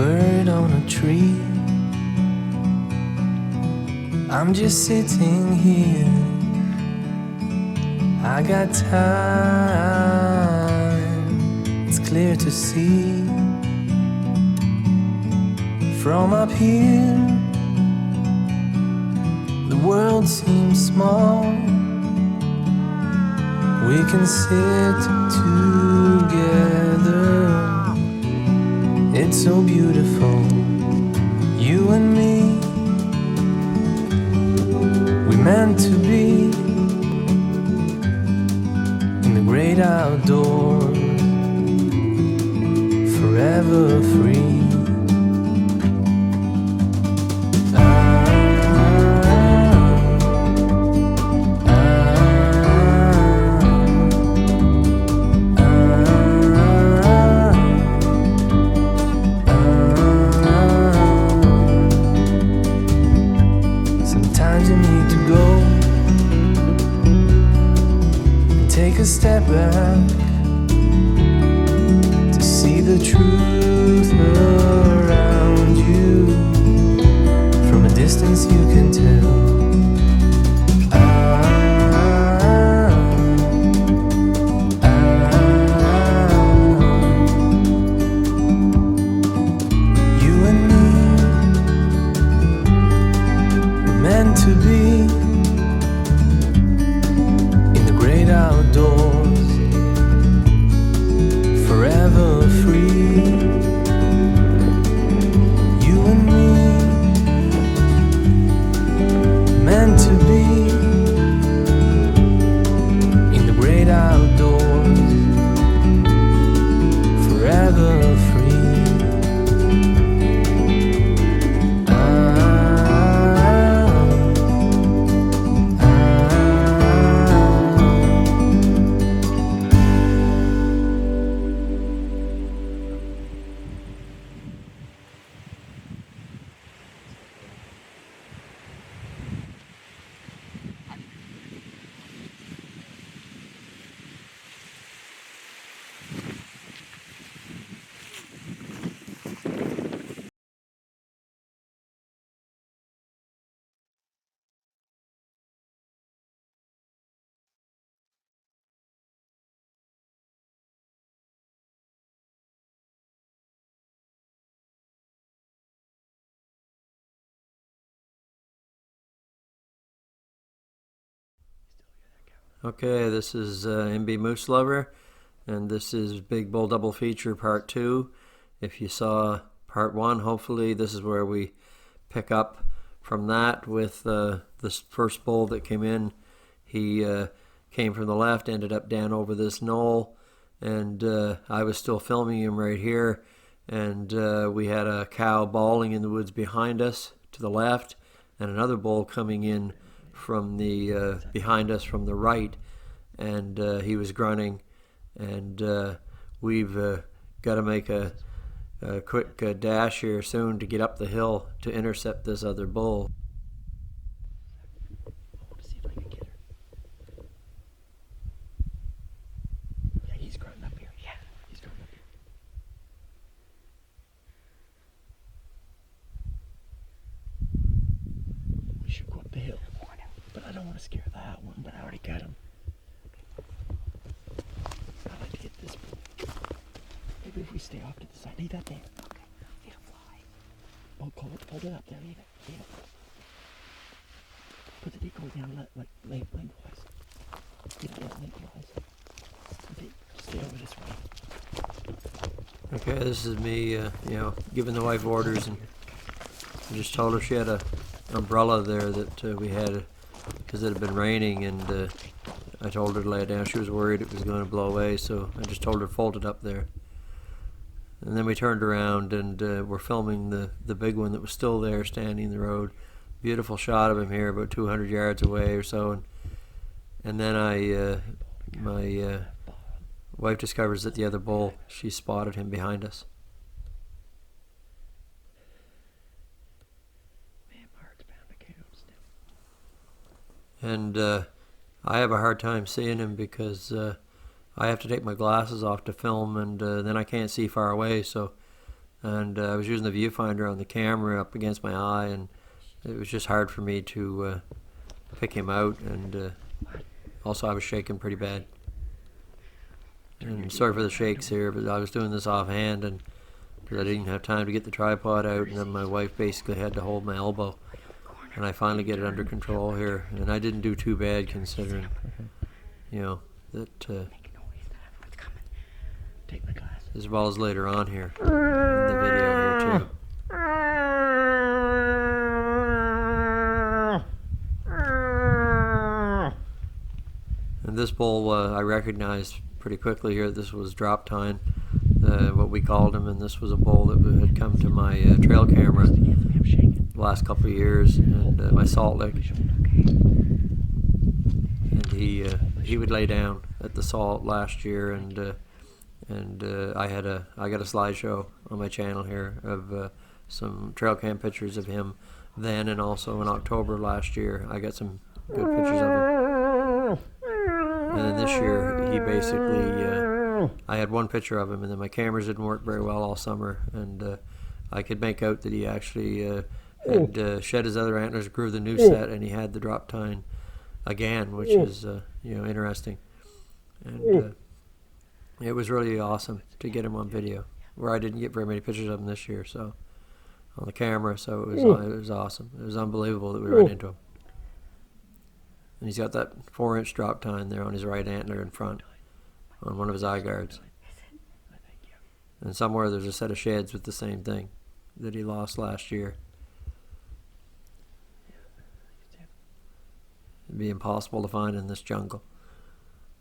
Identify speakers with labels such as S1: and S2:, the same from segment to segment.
S1: bird on a tree. I'm just sitting here. I got time, it's clear to see. From up here, the world seems small. We can sit together. It's so beautiful, you and me. We meant to be in the great outdoors, forever free. Take a step back to see the truth around you. From a distance you can tell. You and me were meant to be outdoors, forever free. You and me, meant to be in the great outdoors, forever free.
S2: Okay, this is NBMooselover, and this is Big Bull Double Feature Part 2. If you saw Part 1, hopefully this is where we pick up from that with this first bull that came in. He came from the left, ended up down over this knoll, and I was still filming him right here, and we had a cow bawling in the woods behind us to the left, and another bull coming in from the behind us from the right, and he was grunting, and we've got to make a quick dash here soon to get up the hill to intercept this other bull.
S3: I want to see if I can get her. Yeah, he's grunting up here. Yeah, he's grunting up here. We should go up the hill. But I don't want to scare that one, but I already got him. I'd like to hit this bull. Maybe if we stay off to the side. Leave that there.
S4: Okay. It'll fly.
S3: Oh, hold it up there. Leave it. Leave it. Put the decoy down lengthwise. Get it down lengthwise. Okay, stay over this way.
S2: Okay, this is me, giving the wife orders, and I just told her she had an umbrella there that we had because it had been raining, and I told her to lay it down. She was worried it was going to blow away, so I just told her to fold it up there. And then we turned around, and we're filming the big one that was still there standing in the road. Beautiful shot of him here, about 200 yards away or so. And then my wife discovers that the other bull, she spotted him behind us. And I have a hard time seeing him because I have to take my glasses off to film, and then I can't see far away, so and I was using the viewfinder on the camera up against my eye, and it was just hard for me to pick him out, and also I was shaking pretty bad. And sorry for the shakes here, but I was doing this offhand, and because I didn't have time to get the tripod out, and then my wife basically had to hold my elbow, and I finally get it under control here, and I didn't do too bad considering, you know, that as well as later on here in the video here too. And this bull I recognized pretty quickly here. This was Drop Tine, what we called him, and this was a bull that had come to my trail camera the last couple of years, and my Salt Lick. And he would lay down at the Salt last year, and I got a slideshow on my channel here of some trail cam pictures of him then, and also in October last year I got some good pictures of him. And then this year he basically I had one picture of him, and then my cameras didn't work very well all summer, and I could make out that he actually had shed his other antlers, grew the new set, and he had the Drop Tine again, which is interesting. And it was really awesome to get him on video, where I didn't get very many pictures of him this year, so on the camera. So it was awesome. It was unbelievable that we ran into him. And he's got that 4-inch Drop Tine there on his right antler in front, on one of his eye guards. And somewhere there's a set of sheds with the same thing that he lost last year. It'd be impossible to find in this jungle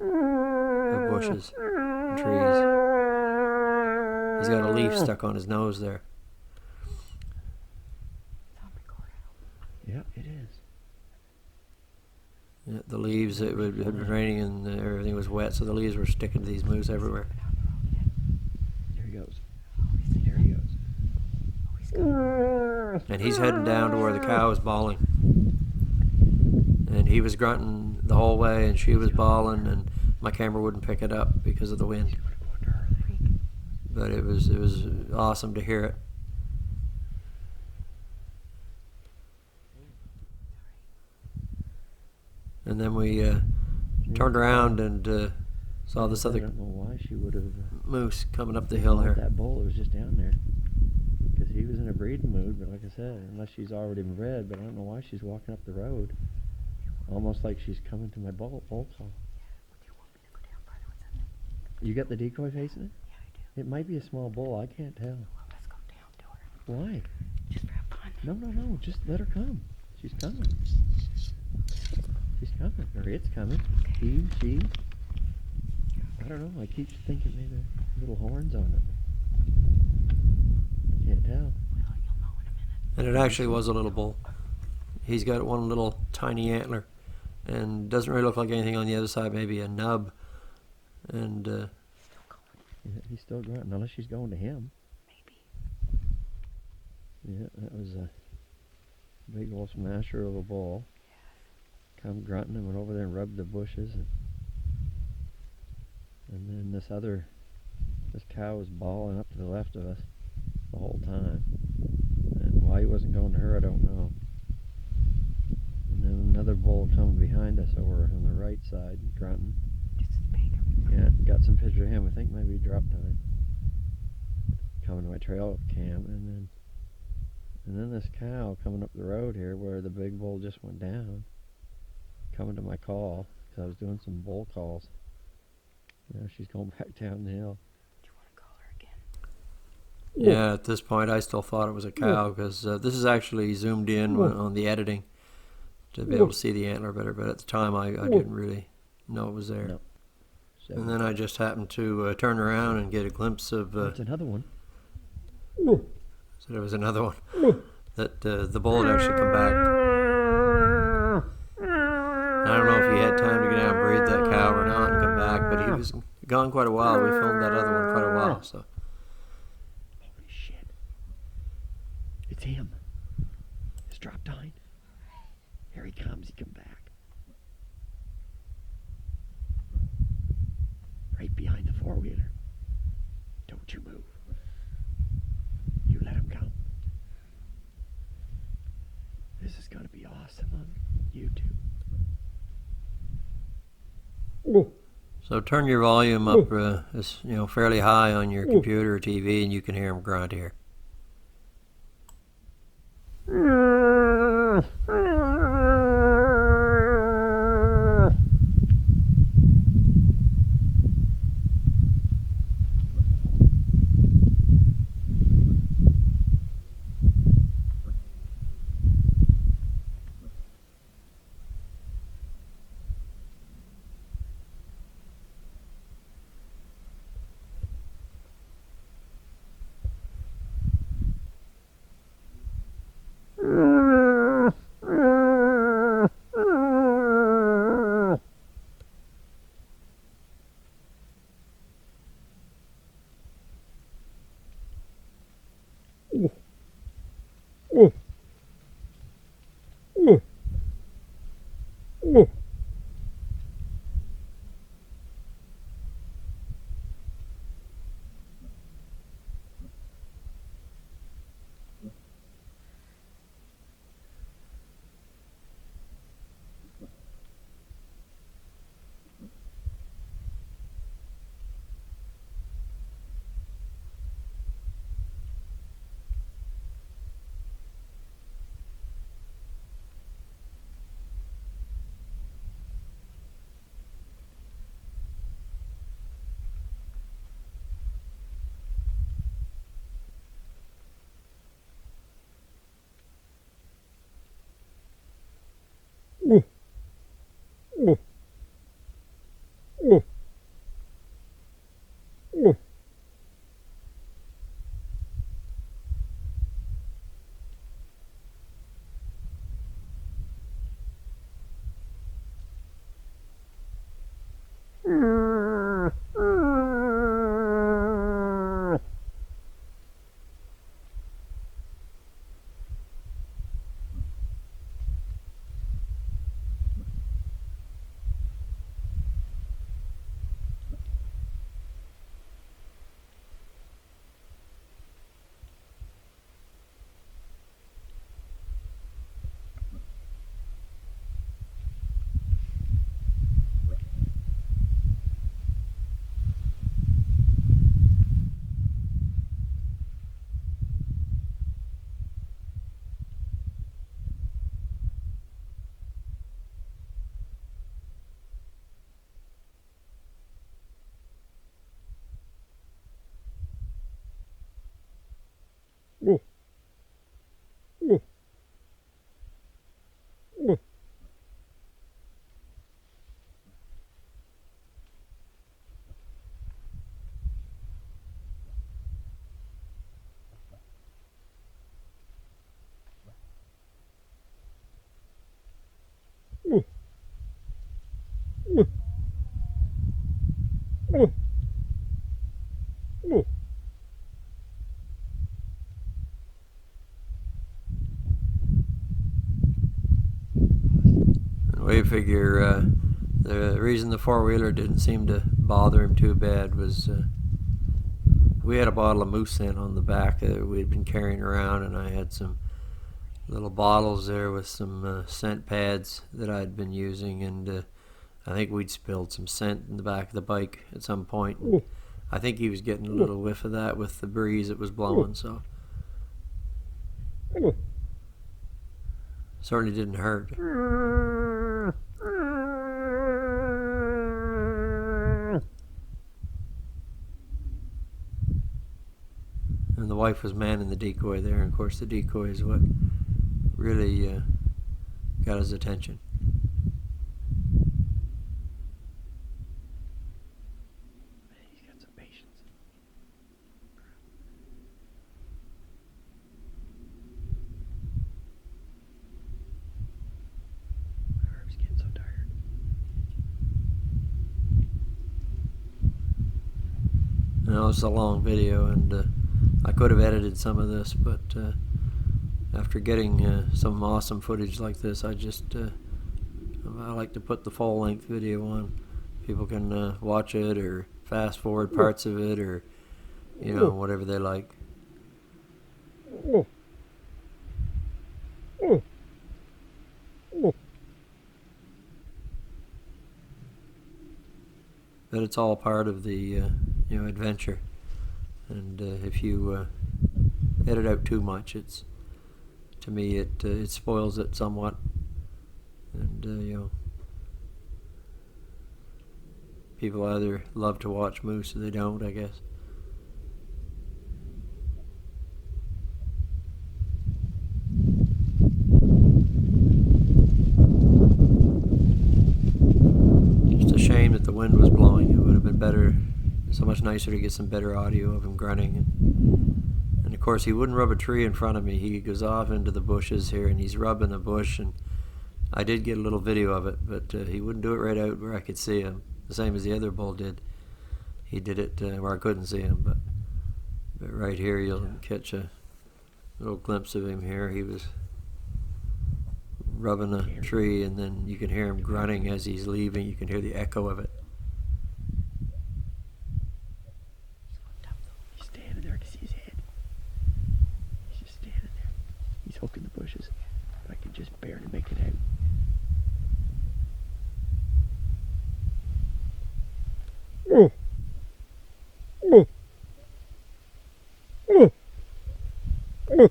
S2: of bushes and trees. He's got a leaf stuck on his nose there.
S3: Yeah, it is.
S2: Yeah, the leaves, it had been raining and everything was wet, so the leaves were sticking to these moose everywhere.
S3: There he goes. There he goes.
S2: And he's heading down to where the cow is bawling. And he was grunting the whole way, and she was bawling, and my camera wouldn't pick it up because of the wind. But it was awesome to hear it. And then we turned around and saw this
S3: I
S2: other
S3: don't know why she would have
S2: moose coming up the hill here.
S3: that bull that was just down there, because he was in a breeding mood. But like I said, unless she's already been bred, but I don't know why she's walking up the road, almost like she's coming to my bull call. You got the decoy facing it?
S4: Yeah, I do.
S3: It might be a small bull. I can't tell.
S4: Well, let's go down to her.
S3: Why?
S4: Just for fun.
S3: No. Just let her come. She's coming. She's coming. Or it's coming. He, she. I don't know. I keep thinking maybe little horns on it. Can't tell.
S4: Well, you'll know in a minute.
S2: And it actually was a little bull. He's got one little tiny antler, and doesn't really look like anything on the other side, maybe a nub. And
S3: Yeah, he's still grunting, unless she's going to him.
S4: Maybe.
S3: Yeah, that was a big old smasher of a bull. Come grunting and went over there and rubbed the bushes. And then this cow was bawling up to the left of us the whole time. And why he wasn't going to her, I don't know. And then another bull coming behind us over on the right side, grunting.
S4: Just as big.
S3: Yeah, got some picture of him. I think maybe Drop Tine. Coming to my trail cam, and then this cow coming up the road here where the big bull just went down. Coming to my call, because I was doing some bull calls. Now she's going back down the hill.
S4: Do you want to call her again?
S2: yeah, at this point I still thought it was a cow, because this is actually zoomed in on the editing to be able to see the antler better, but at the time I didn't really know it was there.
S3: No. So
S2: And then I just happened to turn around and get a glimpse of
S3: it's another one.
S2: so there was another one that the bull had actually come back. I don't know if he had time to get out and breed that cow or not and come back, but he was gone quite a while. We filmed that other one quite a while, so.
S3: Holy shit. It's him. It's Drop Tine. Here he comes. He come back. Right behind the four-wheeler. Don't you move. on YouTube.
S2: So turn your volume up, fairly high on your computer or TV, and you can hear him grunt here. We figure the reason the four-wheeler didn't seem to bother him too bad was we had a bottle of moose scent on the back that we'd been carrying around, and I had some little bottles there with some scent pads that I'd been using, and I think we'd spilled some scent in the back of the bike at some point. And I think he was getting a little whiff of that with the breeze that was blowing, so certainly didn't hurt. And the wife was manning the decoy there, and of course the decoy is what really got his attention.
S3: He's got some patience. My arm's getting so tired.
S2: You know, it's a long video, and I could have edited some of this, but after getting some awesome footage like this, I like to put the full-length video on. People can watch it or fast forward parts of it, or whatever they like. but it's all part of the adventure. And if you edit out too much, to me it spoils it somewhat. And people either love to watch moose or they don't, I guess. Just a shame that the wind was blowing. It would have been better, so much nicer to get some better audio of him grunting. And of course, he wouldn't rub a tree in front of me. He goes off into the bushes here, and he's rubbing a bush. And I did get a little video of it, but he wouldn't do it right out where I could see him, the same as the other bull did. He did it where I couldn't see him, but right here you'll catch a little glimpse of him here. He was rubbing a tree, and then you can hear him grunting as he's leaving. You can hear the echo of it.
S3: He's standing there. I can see his head. He's just standing there. He's hooking the bushes. I can just barely make it out. Oh. Oh. Oh. Oh.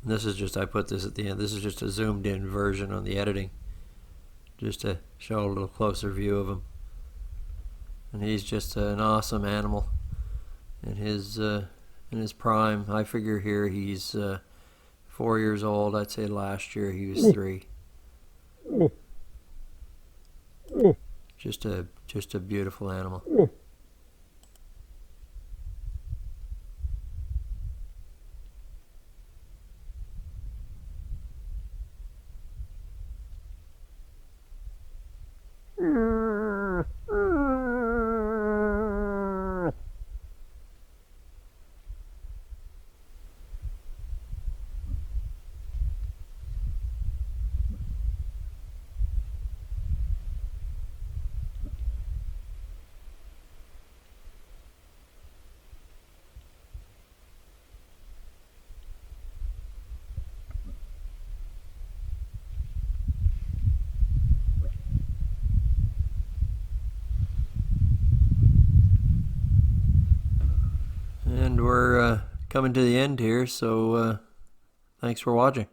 S2: This is just, I put this at the end, this is just a zoomed in version on the editing, just to show a little closer view of him. And he's just an awesome animal in his prime. I figure here he's 4 years old. I'd say last year he was 3. Just a beautiful animal. And we're coming to the end here, so thanks for watching.